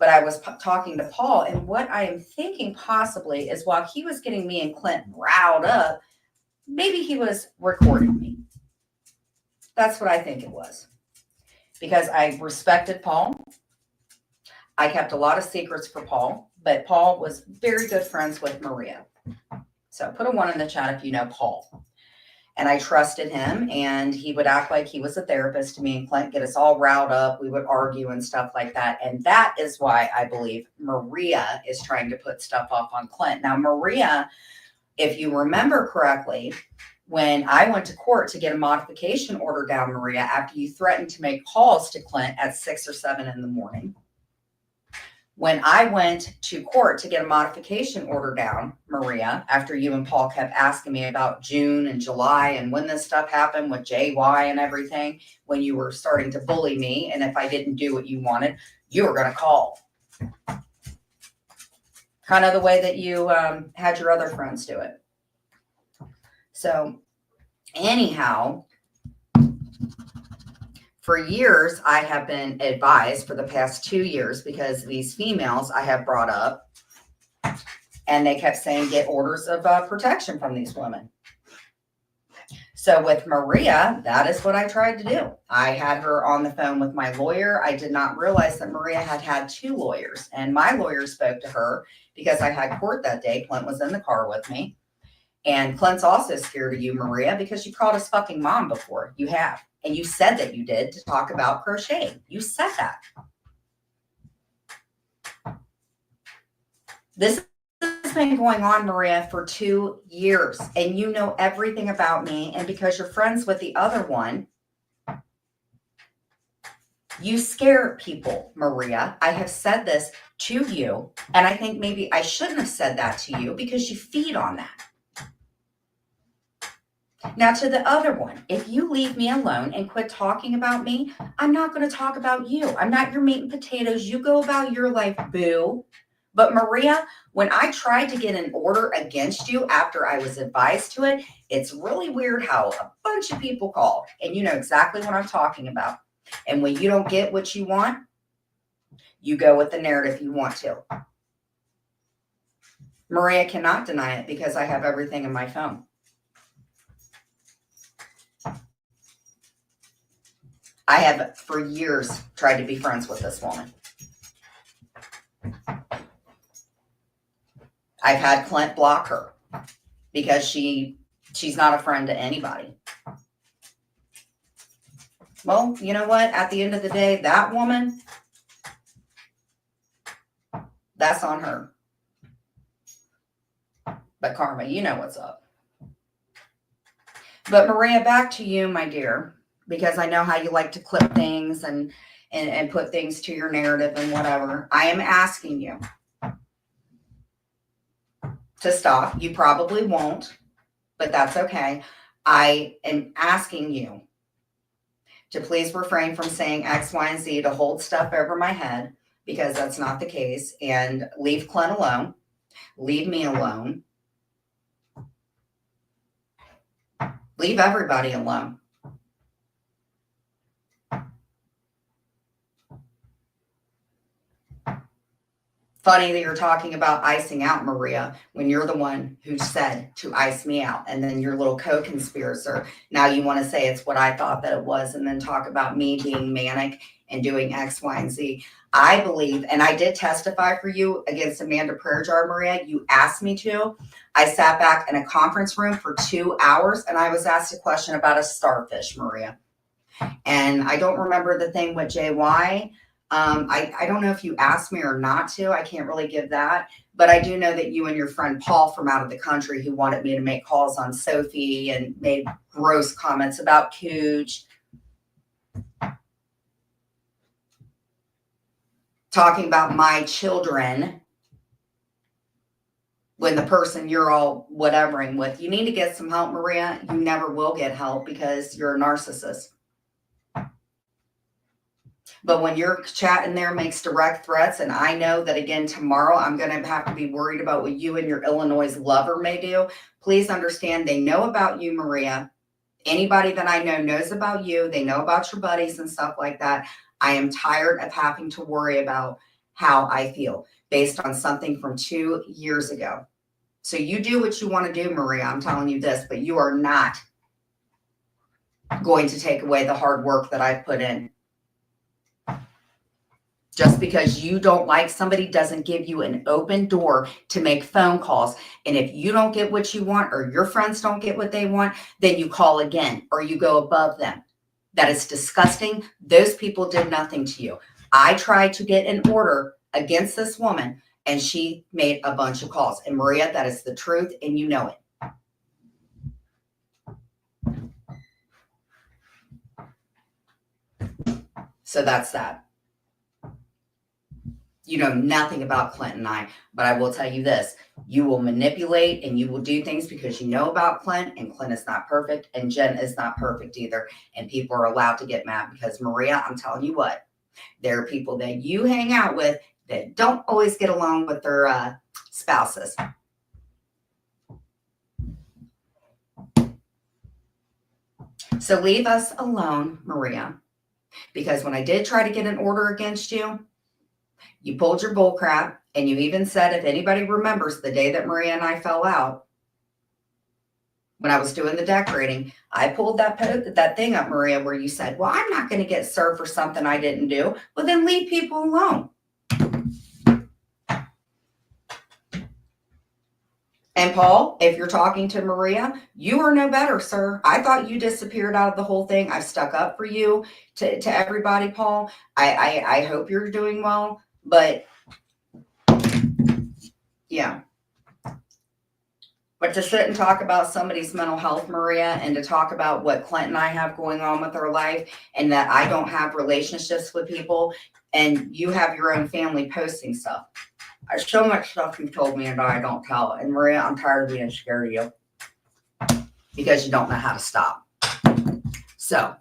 but I was talking to Paul, and what I am thinking possibly is while he was getting me and Clint riled up, maybe he was recording me. That's what I think it was. Because I respected Paul. I kept a lot of secrets for Paul, but Paul was very good friends with Maria. So put a 1 in the chat if you know Paul. And I trusted him, and he would act like he was a therapist to me and Clint, get us all riled up. We would argue and stuff like that. And that is why I believe Maria is trying to put stuff off on Clint. Now, Maria, if you remember correctly, when I went to court to get a modification order down, Maria, after you threatened to make calls to Clint at 6 or 7 in the morning, when I went to court to get a modification order down, Maria, after you and Paul kept asking me about June and July and when this stuff happened with JY and everything, when you were starting to bully me, and if I didn't do what you wanted, you were going to call. Kind of the way that you had your other friends do it. So anyhow, for years, I have been advised for the past 2 years, because these females I have brought up, and they kept saying, get orders of protection from these women. So with Maria, that is what I tried to do. I had her on the phone with my lawyer. I did not realize that Maria had 2 lawyers, and my lawyer spoke to her because I had court that day. Clint was in the car with me. And Clint's also scared of you, Maria, because you called his fucking mom before. You have. And you said that you did to talk about crocheting. You said that. This has been going on, Maria, for 2 years. And you know everything about me. And because you're friends with the other one, you scare people, Maria. I have said this to you. And I think maybe I shouldn't have said that to you, because you feed on that. Now, to the other one, if you leave me alone and quit talking about me, I'm not going to talk about you. I'm not your meat and potatoes. You go about your life, boo. But Maria, when I tried to get an order against you after I was advised to it, it's really weird how a bunch of people call, and you know exactly what I'm talking about. And when you don't get what you want, you go with the narrative you want to. Maria cannot deny it because I have everything in my phone. I have for years tried to be friends with this woman. I've had Clint block her because she's not a friend to anybody. Well, you know what? At the end of the day, that woman, that's on her. But Karma, you know what's up. But Maria, back to you, my dear, because I know how you like to clip things and put things to your narrative and whatever. I am asking you to stop. You probably won't, but that's okay. I am asking you to please refrain from saying X, Y, and Z to hold stuff over my head, because that's not the case. And leave Clint alone. Leave me alone. Leave everybody alone. Funny that you're talking about icing out, Maria, when you're the one who said to ice me out. And then your little co-conspirator, now you want to say it's what I thought that it was, and then talk about me being manic and doing X, Y, and Z. I believe, and I did testify for you against Amanda Prayer, Maria. You asked me to. I sat back in a conference room for 2 hours, and I was asked a question about a starfish, Maria. And I don't remember the thing with JY. I don't know if you asked me or not to. I can't really give that. But I do know that you and your friend Paul from out of the country, who wanted me to make calls on Sophie and made gross comments about Cooch, talking about my children, when the person you're all whatevering with. You need to get some help, Maria. You never will get help because you're a narcissist. But when your chat in there makes direct threats, and I know that, again, tomorrow I'm going to have to be worried about what you and your Illinois lover may do, please understand they know about you, Maria. Anybody that I know knows about you. They know about your buddies and stuff like that. I am tired of having to worry about how I feel based on something from 2 years ago. So you do what you want to do, Maria. I'm telling you this, but you are not going to take away the hard work that I've put in. Just because you don't like somebody doesn't give you an open door to make phone calls. And if you don't get what you want or your friends don't get what they want, then you call again or you go above them. That is disgusting. Those people did nothing to you. I tried to get an order against this woman and she made a bunch of calls. And Maria, that is the truth and you know it. So that's that. You know nothing about Clint and I, but I will tell you this. You will manipulate and you will do things because you know about Clint, and Clint is not perfect and Jen is not perfect either. And people are allowed to get mad because Maria, I'm telling you what, there are people that you hang out with that don't always get along with their spouses. So leave us alone, Maria, because when I did try to get an order against you, you pulled your bull crap, and you even said, if anybody remembers the day that Maria and I fell out, when I was doing the decorating, I pulled that thing up, Maria, where you said, well, I'm not going to get served for something I didn't do. Well, then leave people alone. And Paul, if you're talking to Maria, you are no better, sir. I thought you disappeared out of the whole thing. I've stuck up for you to everybody, Paul. I hope you're doing well. But yeah, but to sit and talk about somebody's mental health, Maria, and to talk about what Clint and I have going on with our life and that I don't have relationships with people and you have your own family posting stuff. There's so much stuff you've told me and I don't tell. And Maria, I'm tired of being scared of you because you don't know how to stop. So,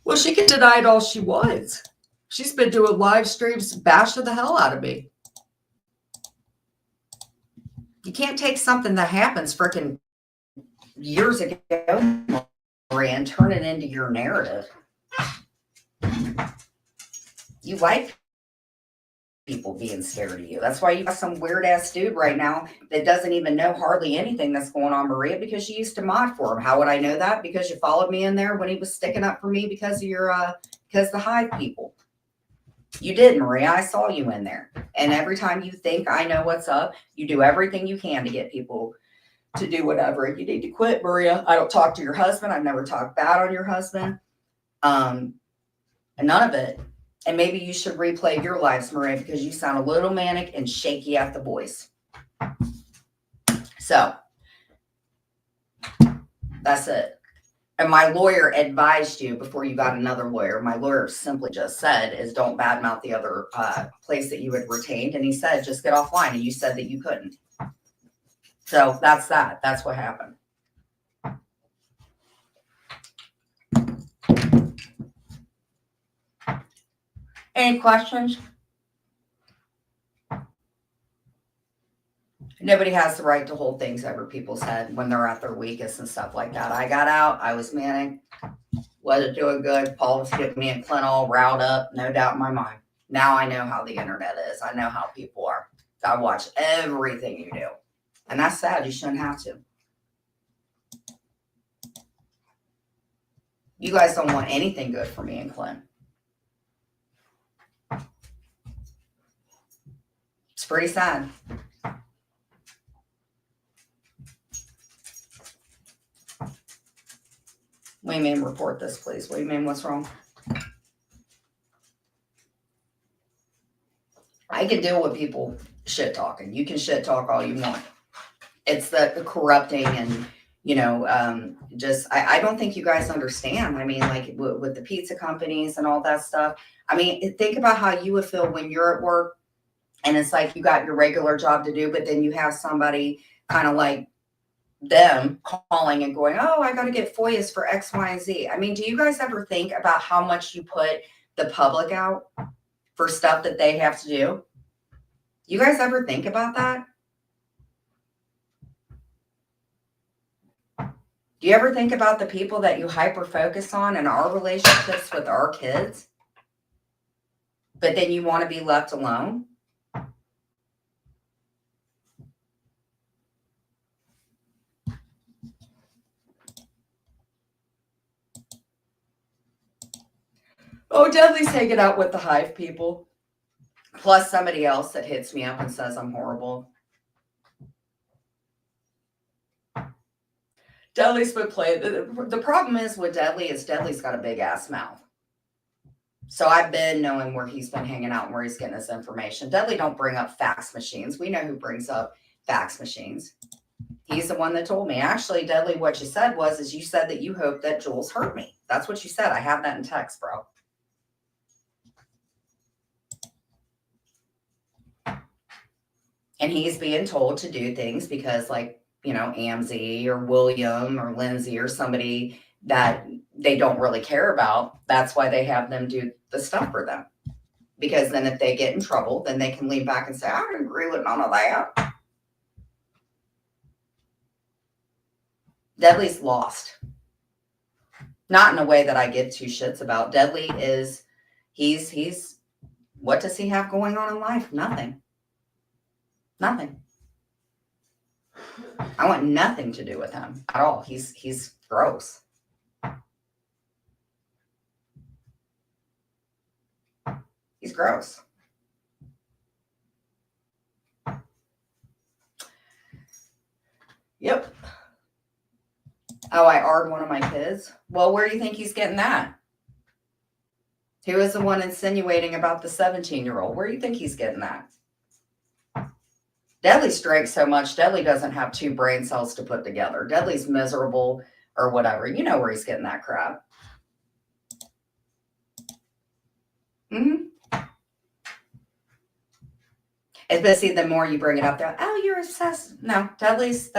well, she can deny it all she wants. She's been doing live streams bashing the hell out of me. You can't take something that happens freaking years ago, Maria, and turn it into your narrative. You like people being scared of you. That's why you got some weird ass dude right now that doesn't even know hardly anything that's going on, Maria, because you used to mod for him. How would I know that? Because you followed me in there when he was sticking up for me because of your because the Hive people. You did, Maria. I saw you in there. And every time you think I know what's up, you do everything you can to get people to do whatever. You need to quit, Maria. I don't talk to your husband. I've never talked bad on your husband. And none of it. And maybe you should replay your lives, Maria, because you sound a little manic and shaky at the voice. So that's it. And my lawyer advised you before you got another lawyer. My lawyer simply just said is don't badmouth the other place that you had retained. And he said, just get offline. And you said that you couldn't. So that's that. That's what happened. Any questions? Nobody has the right to hold things over people's head when they're at their weakest and stuff like that. I got out. I was manic. Wasn't doing good. Paul was getting me and Clint all riled up. No doubt in my mind. Now I know how the internet is. I know how people are. I watch everything you do. And that's sad. You shouldn't have to. You guys don't want anything good for me and Clint. It's pretty sad. What do you mean report this, please? What do you mean what's wrong? I can deal with people shit talking. You can shit talk all you want. It's the corrupting and, you know, just, I don't think you guys understand. I mean, like with the pizza companies and all that stuff. I mean, think about how you would feel when you're at work and it's like you got your regular job to do, but then you have somebody kind of like them calling and going, oh, I got to get FOIAs for X, Y, and Z. I mean, do you guys ever think about how much you put the public out for stuff that they have to do? You guys ever think about that? Do you ever think about the people that you hyper focus on in our relationships with our kids? But then you want to be left alone? Oh, Dudley's hanging out with the hive people. Plus somebody else that hits me up and says I'm horrible. Dudley's been playing. The problem is with Dudley is Dudley's got a big ass mouth. So I've been knowing where he's been hanging out and where he's getting his information. Dudley don't bring up fax machines. We know who brings up fax machines. He's the one that told me. Actually, Dudley, what you said is you said that you hope that Jules hurt me. That's what you said. I have that in text, bro. And he's being told to do things because, like, you know, Amzie or William or Lindsay or somebody that they don't really care about, that's why they have them do the stuff for them. Because then if they get in trouble, then they can lean back and say, I don't agree with none of that. Dudley's lost. Not in a way that I give two shits about. Dudley is, he's, what does he have going on in life? Nothing. Nothing. I want nothing to do with him at all. He's gross. He's gross. Yep. Oh, I AR'd one of my kids. Well, where do you think he's getting that? Who is the one insinuating about the 17-year-old? Where do you think he's getting that? Dudley's drank so much, Dudley doesn't have two brain cells to put together. Dudley's miserable or whatever. You know where he's getting that crap. But see, the more you bring it up, they're, oh, you're obsessed. No, Dudley's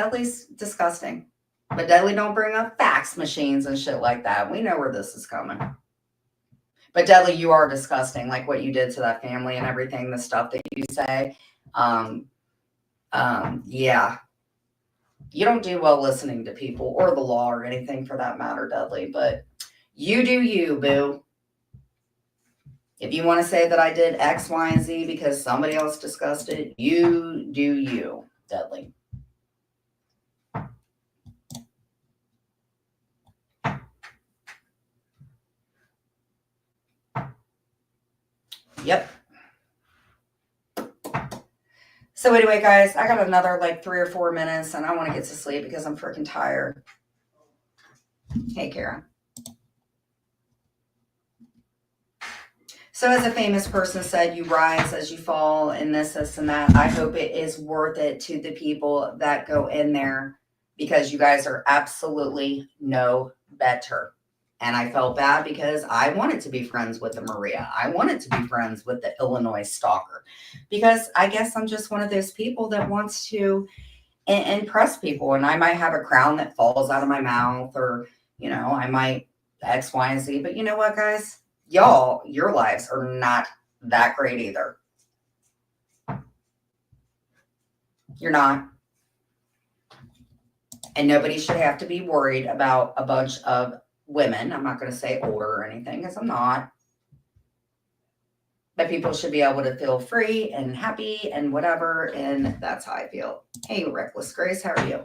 disgusting. But Dudley don't bring up fax machines and shit like that. We know where this is coming. But Dudley, you are disgusting. Like what you did to that family and everything, the stuff that you say. Yeah. You don't do well listening to people or the law or anything for that matter, Dudley. But you do you, boo. If you want to say that I did X, Y, and Z because somebody else discussed it, you do you, Dudley. Yep. So anyway, guys, I got another like 3 or 4 minutes and I want to get to sleep because I'm freaking tired. Hey, Karen. So as a famous person said, you rise as you fall and this, and that. I hope it is worth it to the people that go in there because you guys are absolutely no better. And I felt bad because I wanted to be friends with the Maria. I wanted to be friends with the Illinois stalker because I guess I'm just one of those people that wants to impress people. And I might have a crown that falls out of my mouth or, you know, I might X, Y, and Z. But you know what, guys? Y'all, your lives are not that great either. You're not. And nobody should have to be worried about a bunch of women. I'm not going to say older or anything because I'm not. But people should be able to feel free and happy and whatever. And that's how I feel. Hey, Reckless Grace, how are you?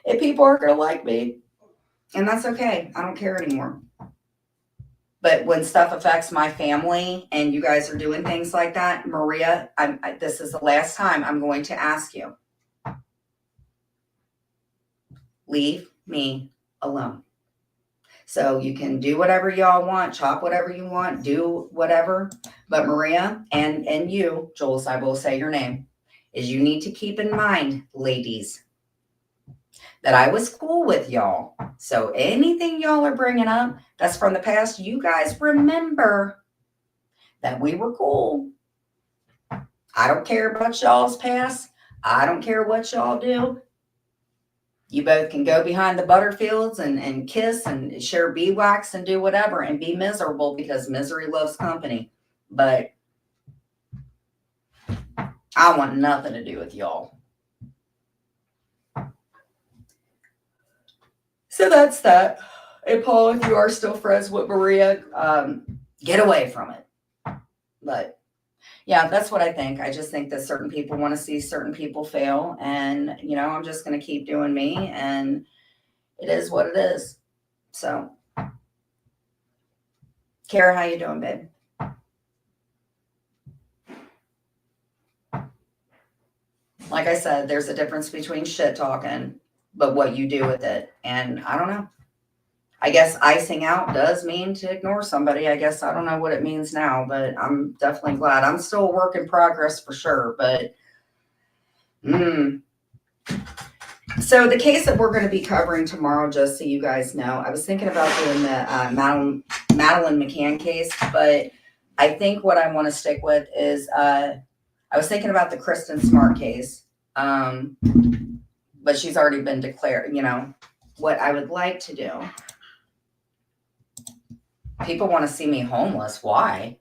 If people aren't going to like me, and that's okay. I don't care anymore. But when stuff affects my family and you guys are doing things like that, Maria, this is the last time I'm going to ask you. Leave me alone. So you can do whatever y'all want, chop whatever you want, do whatever. But Maria and you, Jules, I will say your name, is you need to keep in mind, ladies, that I was cool with y'all. So anything y'all are bringing up that's from the past, you guys remember that we were cool. I don't care about y'all's past. I don't care what y'all do. You both can go behind the butterfields and kiss and share bee wax and do whatever and be miserable because misery loves company. But I want nothing to do with y'all. So that's that. And Paul, if you are still friends with Maria, get away from it. But yeah, that's what I think. I just think that certain people want to see certain people fail. And, I'm just going to keep doing me. And it is what it is. So, Kara, how you doing, babe? Like I said, there's a difference between shit talking, but what you do with it. And I don't know. I guess icing out does mean to ignore somebody. I guess I don't know what it means now, but I'm definitely glad. I'm still a work in progress for sure, but So the case that we're going to be covering tomorrow, just so you guys know, I was thinking about doing the Madeline McCann case, but I think what I want to stick with is I was thinking about the Kristen Smart case, but she's already been declared. What I would like to do. People want to see me homeless. Why?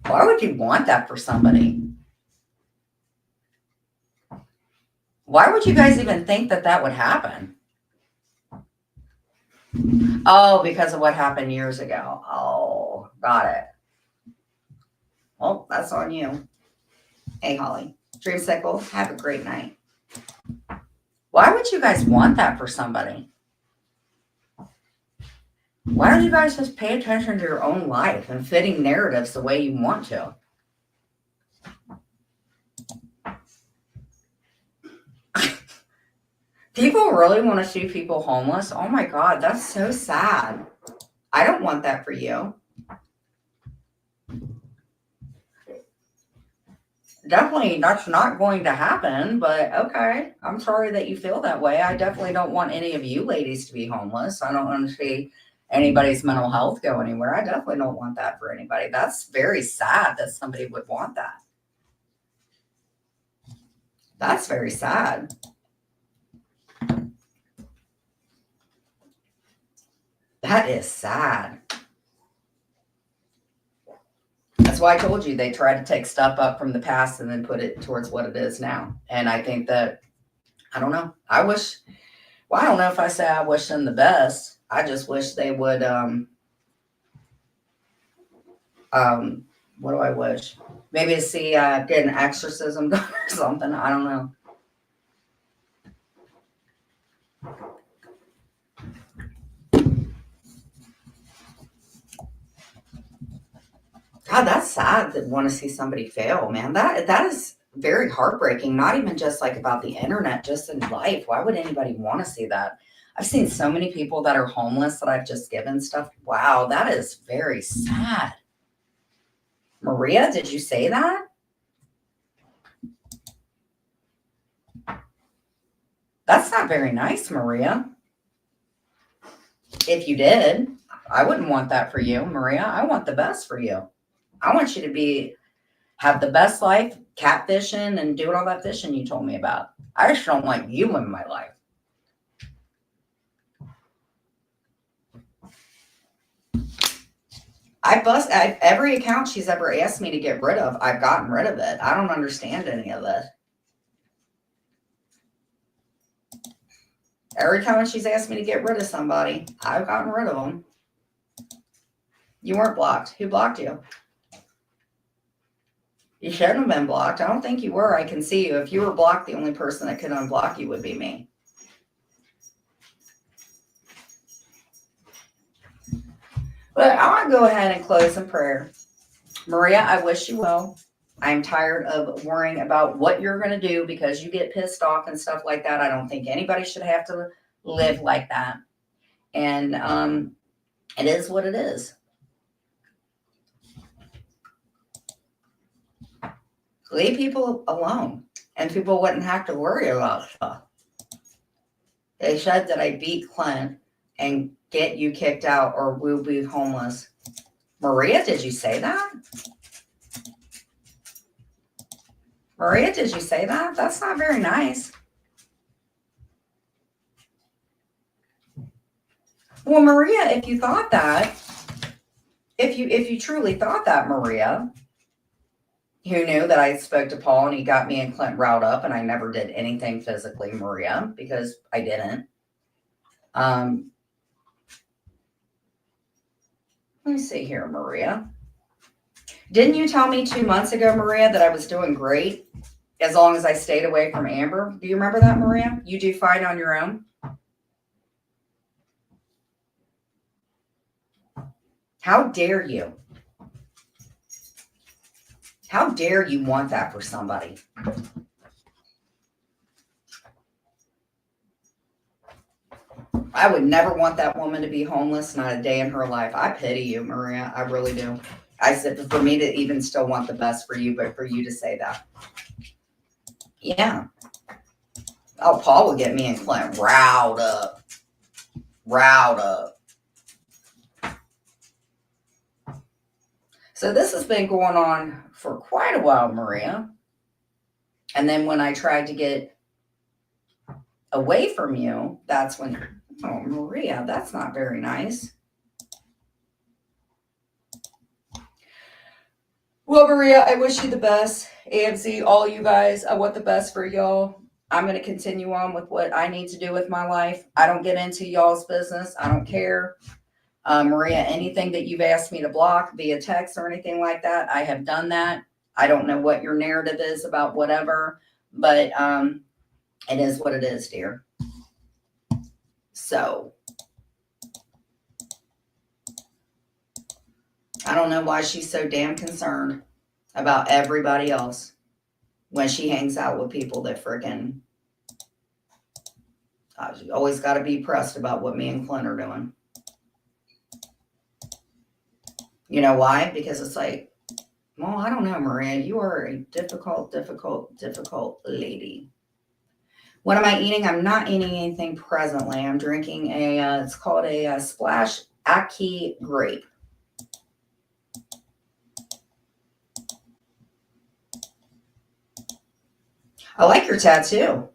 Why would you want that for somebody? Why would you guys even think that that would happen? Oh, because of what happened years ago. Oh, got it. Well, that's on you. Hey, Holly. Dreamsicle, have a great night. Why would you guys want that for somebody? Why don't you guys just pay attention to your own life and fitting narratives the way you want to? People really want to see people homeless? Oh my God, that's so sad. I don't want that for you. Definitely, that's not going to happen, but okay. I'm sorry that you feel that way. I definitely don't want any of you ladies to be homeless. I don't want to see anybody's mental health go anywhere. I definitely don't want that for anybody. That's very sad that somebody would want that. That's very sad. That is sad. That's why I told you they tried to take stuff up from the past and then put it towards what it is now. And I think that, I don't know. I don't know if I say I wish them the best. I just wish they would, what do I wish? Maybe to see, get an exorcism done or something. I don't know. God, that's sad to want to see somebody fail, man. That is very heartbreaking. Not even just like about the internet, just in life. Why would anybody want to see that? I've seen so many people that are homeless that I've just given stuff. Wow, that is very sad. Maria, did you say that? That's not very nice, Maria. If you did, I wouldn't want that for you, Maria. I want the best for you. I want you to have the best life, catfishing and doing all that fishing you told me about. I just don't want you in my life. Every account she's ever asked me to get rid of, I've gotten rid of it. I don't understand any of this. Every time she's asked me to get rid of somebody, I've gotten rid of them. You weren't blocked. Who blocked you? You shouldn't have been blocked. I don't think you were. I can see you. If you were blocked, the only person that could unblock you would be me. But I want to go ahead and close in prayer. Maria, I wish you well. I'm tired of worrying about what you're going to do because you get pissed off and stuff like that. I don't think anybody should have to live like that. And it is what it is. Leave people alone and people wouldn't have to worry about stuff. They said that I beat Clint and get you kicked out or we'll be homeless. Maria, did you say that? Maria, did you say that? That's not very nice. Well, Maria, if you thought that, if you truly thought that, Maria, who knew that I spoke to Paul and he got me and Clint riled up and I never did anything physically, Maria, because I didn't. Let me see here, Maria. Didn't you tell me 2 months ago, Maria, that I was doing great as long as I stayed away from Amber? Do you remember that, Maria? You do fine on your own? How dare you? How dare you want that for somebody? I would never want that woman to be homeless, not a day in her life. I pity you, Maria. I really do. I said, for me to even still want the best for you, but for you to say that. Yeah. Oh, Paul will get me and Clint riled up. Riled up. So this has been going on for quite a while, Maria. And then when I tried to get away from you, that's when, oh, Maria, that's not very nice. Well, Maria, I wish you the best. AMC, all you guys, I want the best for y'all. I'm going to continue on with what I need to do with my life. I don't get into y'all's business. I don't care. Maria, anything that you've asked me to block via text or anything like that, I have done that. I don't know what your narrative is about whatever, but it is what it is, dear. So I don't know why she's so damn concerned about everybody else when she hangs out with people that freaking you always got to be pressed about what me and Clint are doing. You know why? Because it's like, well, I don't know, Maria. You are a difficult lady. What am I eating? I'm not eating anything presently. I'm drinking it's called a Splash Aki grape. I like your tattoo.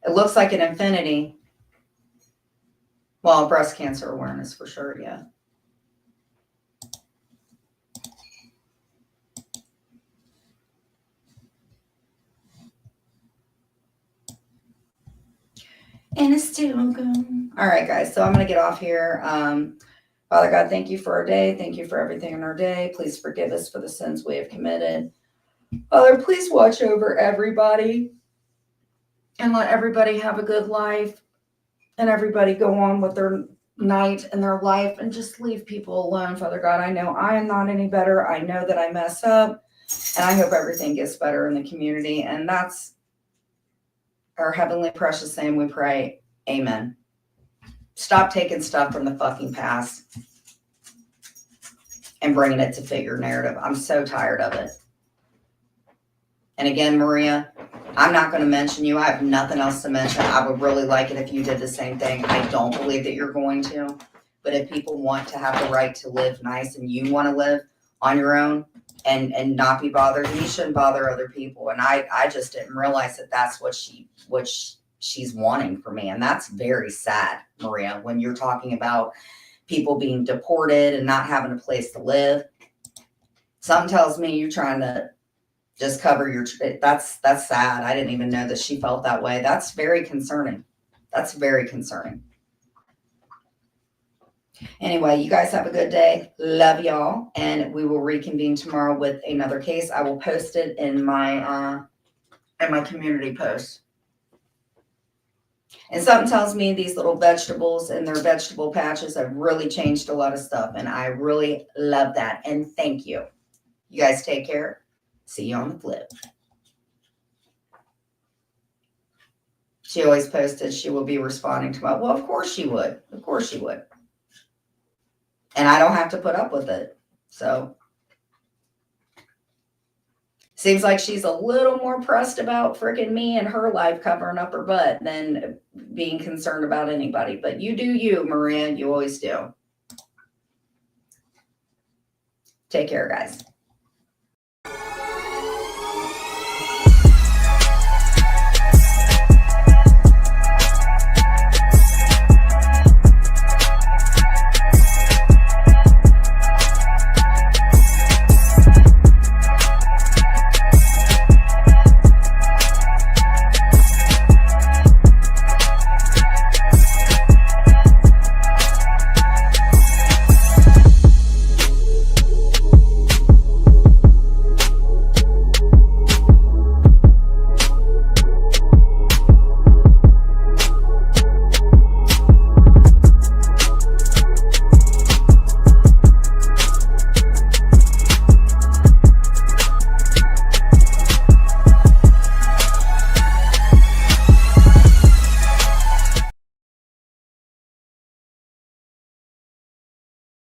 It looks like an infinity. Well, breast cancer awareness for sure, yeah. And it's still going. All right, guys. So I'm going to get off here. Father God, thank you for our day. Thank you for everything in our day. Please forgive us for the sins we have committed. Father, please watch over everybody and let everybody have a good life and everybody go on with their night and their life and just leave people alone. Father God, I know I am not any better. I know that I mess up and I hope everything gets better in the community. And that's our heavenly precious name we pray. Amen. Stop taking stuff from the fucking past and bringing it to fit your narrative. I'm so tired of it. And again, Maria, I'm not going to mention you. I have nothing else to mention. I would really like it if you did the same thing. I don't believe that you're going to. But if people want to have the right to live nice and you want to live on your own and not be bothered, you shouldn't bother other people. And I just didn't realize that that's what she's wanting for me. And that's very sad, Maria, when you're talking about people being deported and not having a place to live. Something tells me you're trying to just cover your, that's sad. I didn't even know that she felt that way. That's very concerning. That's very concerning. Anyway, you guys have a good day. Love y'all. And we will reconvene tomorrow with another case. I will post it in my community post. And something tells me these little vegetables and their vegetable patches have really changed a lot of stuff. And I really love that. And thank you. You guys take care. See you on the flip. She always posted she will be responding to my, well, of course she would. Of course she would. And I don't have to put up with it. So seems like she's a little more pressed about freaking me and her life covering up her butt than being concerned about anybody. But you do you, Maria. You always do. Take care, guys.